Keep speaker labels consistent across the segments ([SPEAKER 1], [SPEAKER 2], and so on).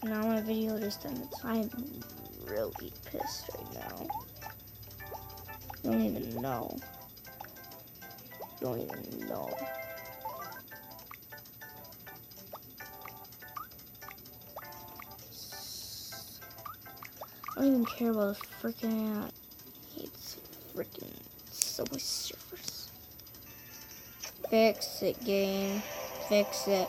[SPEAKER 1] Now my video just ended. I'm really pissed right now. You don't even know. You don't even know. I don't even care about this freaking ad. It's freaking Subway Surfers. Fix it, game. Fix it.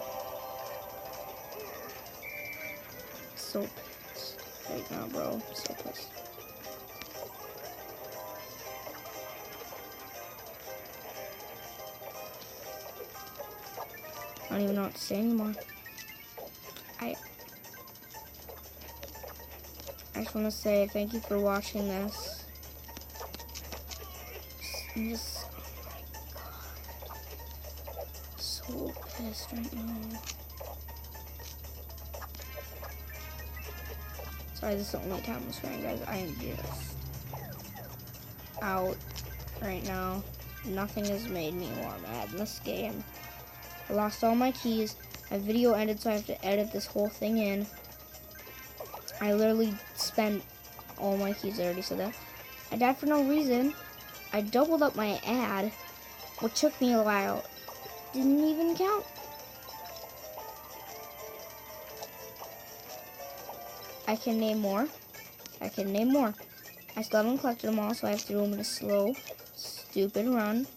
[SPEAKER 1] So pissed right now, bro. So pissed. I don't even know what to say anymore. I just want to say thank you for watching this. I'm just, oh my god, so pissed right now. Sorry, this is the only time I'm swearing, guys. I am just out right now. Nothing has made me more mad in this game. I lost all my keys. My video ended, so I have to edit this whole thing in. I literally spent all my keys. I already said that. I died for no reason. I doubled up my ad, which took me a while. Didn't even count. I can name more. I can name more. I still haven't collected them all, so I have to do them in a slow, stupid run.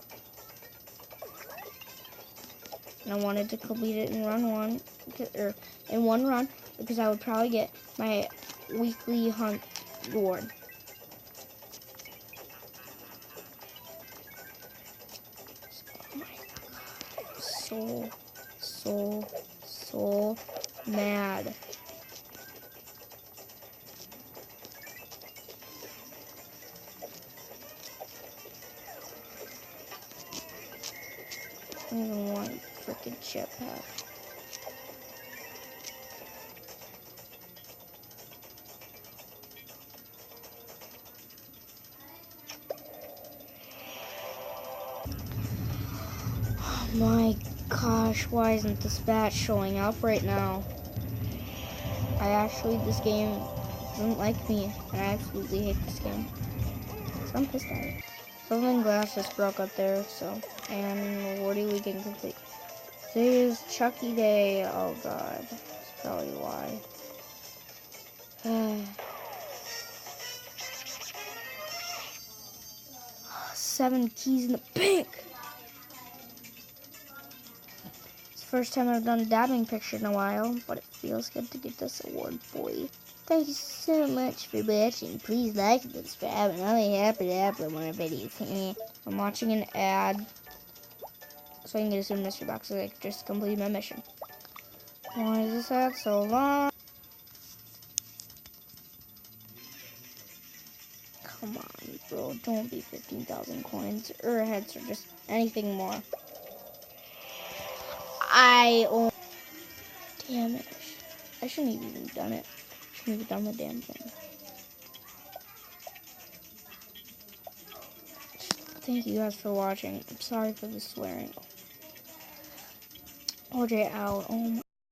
[SPEAKER 1] And I wanted to complete it in one run, because I would probably get my weekly hunt reward. Oh my god, so mad. I don't even want a freaking jetpack. Oh my gosh, why isn't this bat showing up right now? This game doesn't like me, and I absolutely hate this game. So I'm pissed at it. Something glass just broke up there, so, and Wardy weekend complete. Today is Chucky Day. Oh god, that's probably why. 7 keys in the bank. It's the first time I've done a dabbing picture in a while, but it feels good to get this award, boy. Thank you so much for watching. Please like and subscribe, and I'll be happy to upload more videos. I'm watching an ad, so I can get a super mystery box so I can just complete my mission. Why is this ad so long? Come on, bro. Don't be 15,000 coins or heads or just anything more. Damn it. I shouldn't have even done it. I shouldn't have done the damn thing. Thank you guys for watching. I'm sorry for the swearing. OJ out. Oh my.